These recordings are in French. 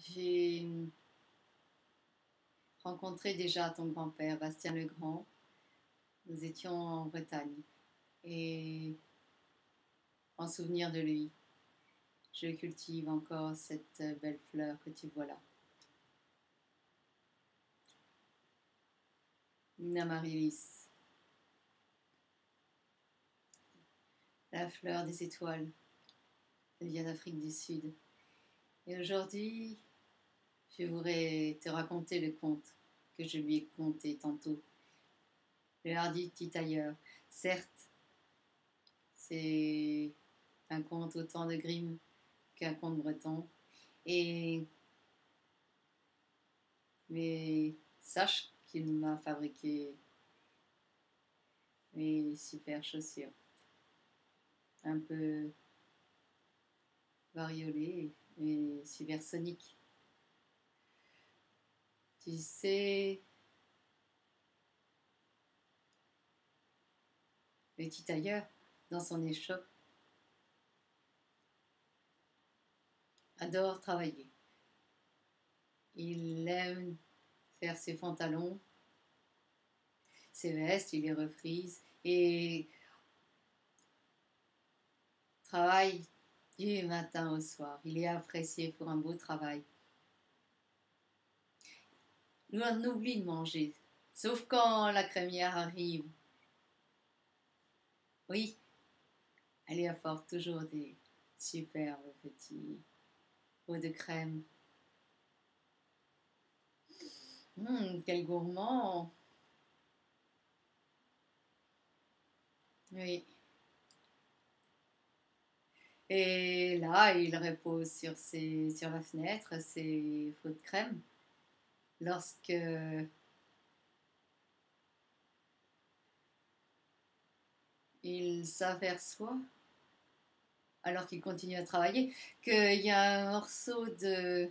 J'ai rencontré déjà ton grand-père, Bastien le Grand. Nous étions en Bretagne et en souvenir de lui, je cultive encore cette belle fleur que tu vois là. Une amaryllis, la fleur des étoiles. Elle vient d'Afrique du Sud. Et aujourd'hui, je voudrais te raconter le conte que je lui ai conté tantôt. Le hardi tirailleur. Certes, c'est un conte autant de Grimm qu'un conte breton. Et mais sache qu'il m'a fabriqué mes super chaussures, un peu variolées mais supersoniques. Tu sais, le petit tailleur, dans son échoppe, adore travailler. Il aime faire ses pantalons, ses vestes, il les refrise et travaille du matin au soir. Il est apprécié pour un beau travail. Nous, on oublie de manger, sauf quand la crémière arrive. Oui, elle y apporte toujours des superbes petits pots de crème. Quel gourmand! Oui. Et là, il repose sur la fenêtre ses pots de crème. Lorsque il s'aperçoit, alors qu'il continue à travailler, qu'il y a un morceau de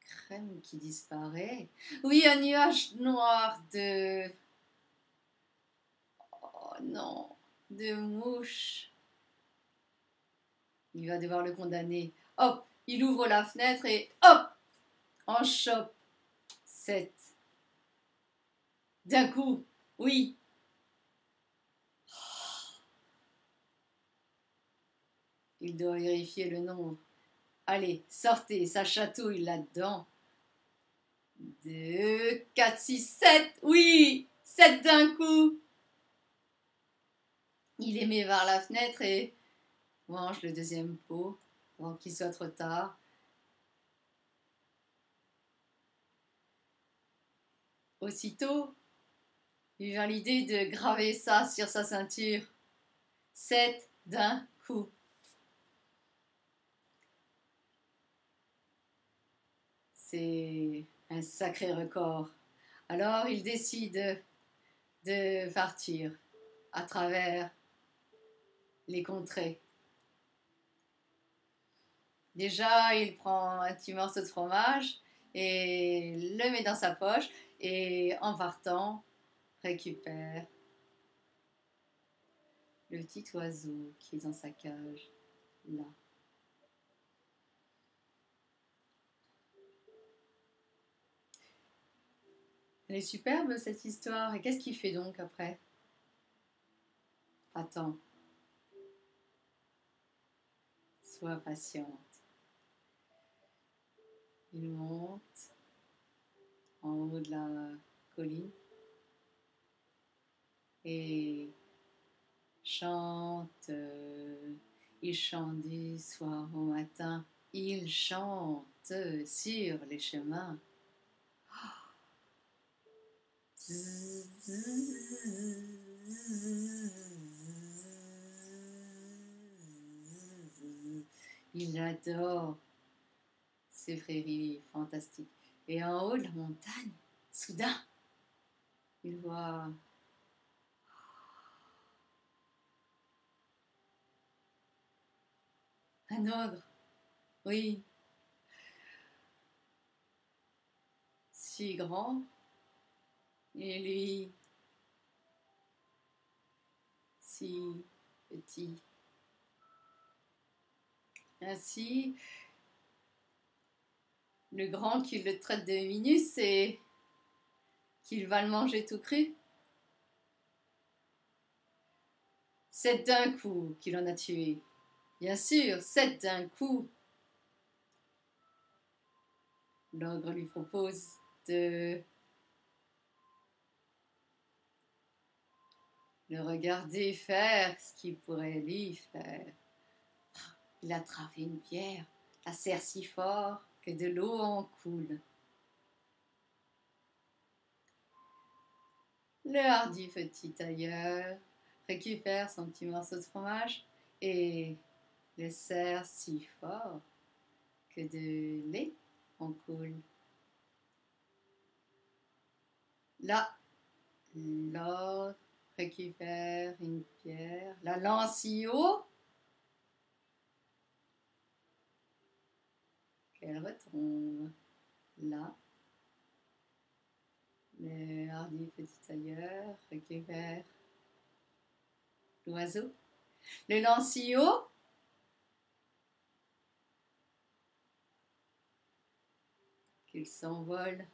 crème qui disparaît. Oui, un nuage noir de... Oh non, de mouches. Il va devoir le condamner. Hop, il ouvre la fenêtre et hop, en chope 7. D'un coup, oui. Il doit vérifier le nombre. Allez, sortez, ça chatouille là-dedans. 2, 4, 6, 7. Oui, 7 d'un coup. Il les met vers la fenêtre et mange le deuxième pot avant qu'il soit trop tard. Aussitôt, il vient l'idée de graver ça sur sa ceinture. 7 d'un coup. C'est un sacré record. Alors il décide de partir à travers les contrées. Déjà, il prend un petit morceau de fromage et le met dans sa poche et en partant, récupère le petit oiseau qui est dans sa cage, là. Elle est superbe cette histoire. Et qu'est-ce qu'il fait donc après? Attends, sois patiente. Il monte en haut de la colline et chante. Il chante du soir au matin. Il chante sur les chemins. Il adore ces prairies fantastiques. Et en haut de la montagne, soudain, il voit un ogre. Oui, si grand, et lui, si petit. Ainsi, Le grand qui le traite de minus et qu'il va le manger tout cru. C'est d'un coup qu'il en a tué. Bien sûr, c'est d'un coup. L'ogre lui propose de le regarder faire ce qu'il pourrait lui faire. Il attrape une pierre, la serre si fort que de l'eau en coule. Le hardi petit tailleur récupère son petit morceau de fromage et le serre si fort que de lait en coule. Là, l'ogre récupère une pierre, la lance si haut qu'elle retombe. Là, le hardi petit tailleur récupère l'oiseau, le lance si haut qu'il s'envole.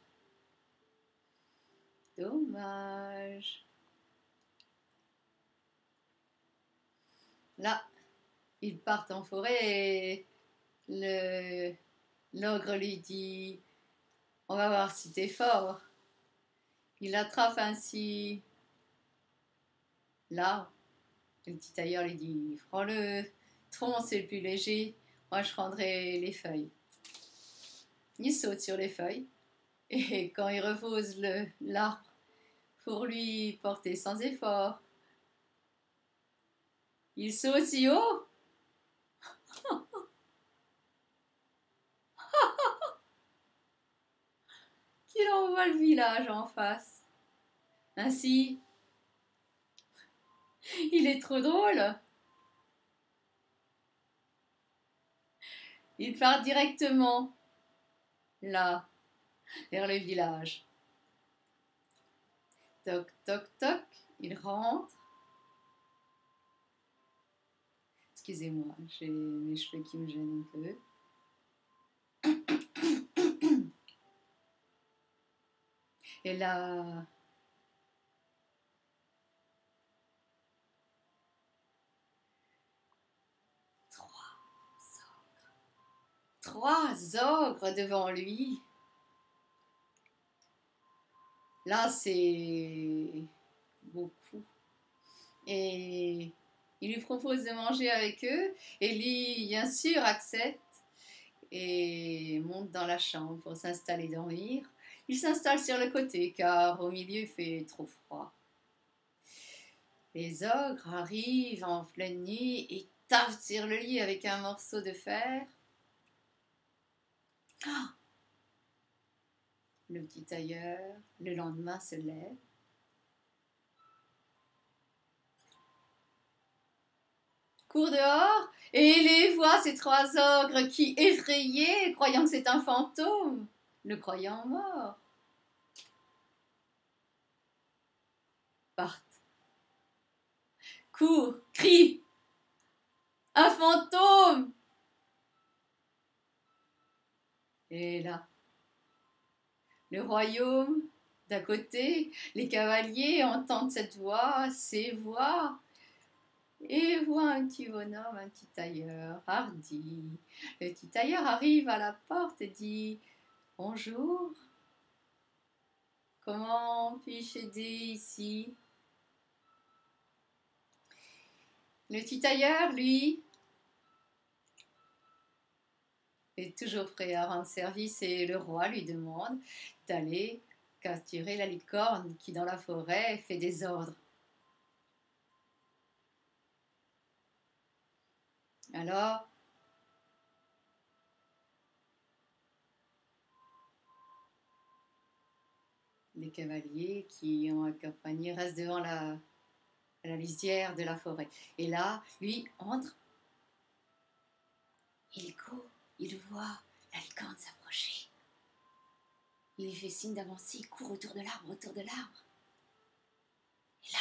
Dommage. Là, ils partent en forêt et l'ogre lui dit: on va voir si t'es fort. Il attrape ainsi l'arbre. Le petit tailleur lui dit: prends le tronc, c'est le plus léger. Moi, je prendrai les feuilles. Il saute sur les feuilles et quand il repose l'arbre pour lui porter sans effort, il saute si haut qu'il envoie le village en face. Ainsi, il est trop drôle. Il part directement là, vers le village. Toc, toc, toc, il rentre. Excusez-moi, j'ai mes cheveux qui me gênent un peu. Et là, trois ogres devant lui. Là, c'est beaucoup. Et il lui propose de manger avec eux. Et lui, bien sûr, accepte et monte dans la chambre pour s'installer dormir. Il s'installe sur le côté car au milieu il fait trop froid. Les ogres arrivent en pleine nuit et tapent sur le lit avec un morceau de fer. Oh, le petit tailleur, le lendemain, se lève. Court dehors et les voit, ces trois ogres qui, effrayés, croyant que c'est un fantôme, le croyant mort, partent. Court, crie: un fantôme! Et là, le royaume d'à côté, les cavaliers entendent cette voix, ces voix, et voient un petit bonhomme, un petit tailleur, hardi. Le petit tailleur arrive à la porte et dit: bonjour, comment puis-je aider ici? Le petit tailleur, lui, est toujours prêt à rendre service et le roi lui demande d'aller capturer la licorne qui, dans la forêt, fait des ordres. Alors, les cavaliers qui ont accompagné restent devant la lisière de la forêt. Et là, lui entre. Il court, il voit la licorne s'approcher. Il lui fait signe d'avancer, il court autour de l'arbre, Et là,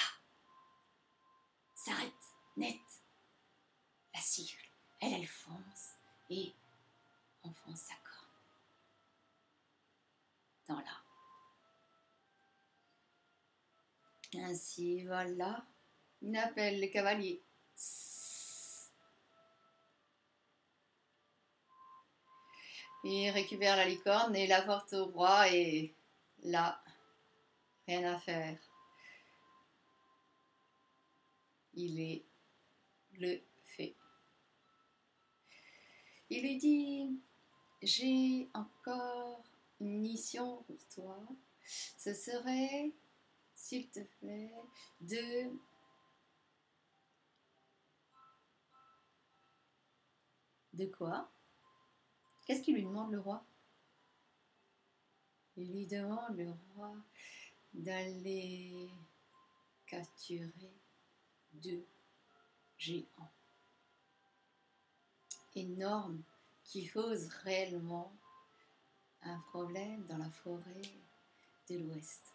s'arrête, net. La cible, elle fonce et enfonce sa corne. Ainsi, voilà, il appelle les cavaliers. Il récupère la licorne et la porte au roi et là, rien à faire. Il est bluffé. Il lui dit, j'ai encore une mission pour toi. Ce serait, s'il te plaît, de quoi? Qu'est-ce qu'il lui demande le roi? Il lui demande le roi d'aller capturer 2 géants énormes qui posent réellement un problème dans la forêt de l'Ouest.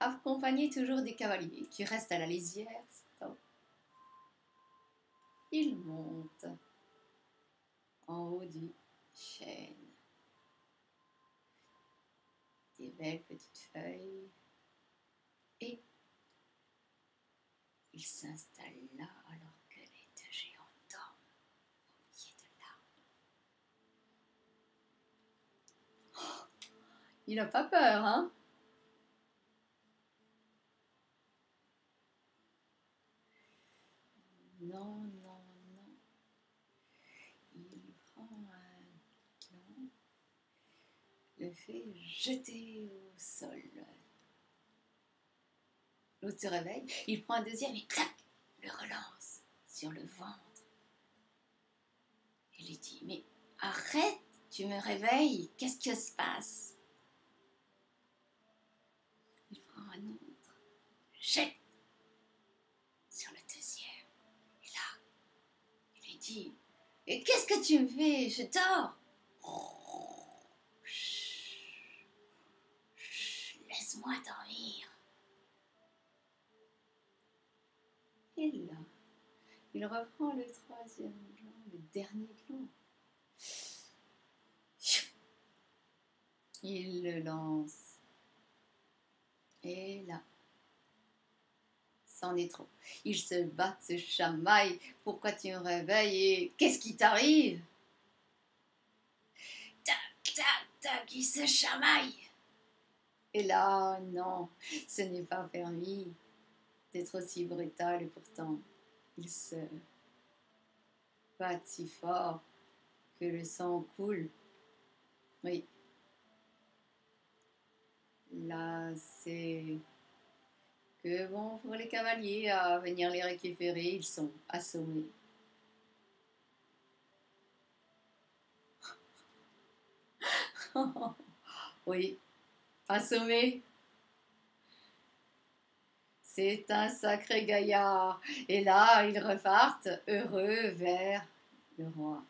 Accompagné toujours des cavaliers qui restent à la lisière, stop. Il monte en haut du chêne. Des belles petites feuilles. Et il s'installe là alors que les 2 géants dorment au pied de l'arbre. Oh, il n'a pas peur, hein? Non, non, non. Il prend un gland, le fait jeter au sol. L'autre se réveille, il prend un deuxième et clac, le relance sur le ventre. Il lui dit, mais arrête, tu me réveilles, qu'est-ce qui se passe? Il prend un autre, jette sur le deuxième. Et là, il lui dit, et qu'est-ce que tu me fais? Je dors. Laisse-moi dormir. Et là, il reprend le 3e gland, le dernier gland. Il le lance. Et là, c'en est trop. Ils se battent, se chamaillent. Pourquoi tu me réveilles et qu'est-ce qui t'arrive? Tac, tac, tac, ils se chamaillent. Et là, non, ce n'est pas permis d'être aussi brutal et pourtant, ils se battent si fort que le sang coule. Oui. Là, c'est que bon pour les cavaliers à venir les récupérer, ils sont assommés. Oui, assommés. C'est un sacré gaillard. Et là, ils repartent heureux vers le roi.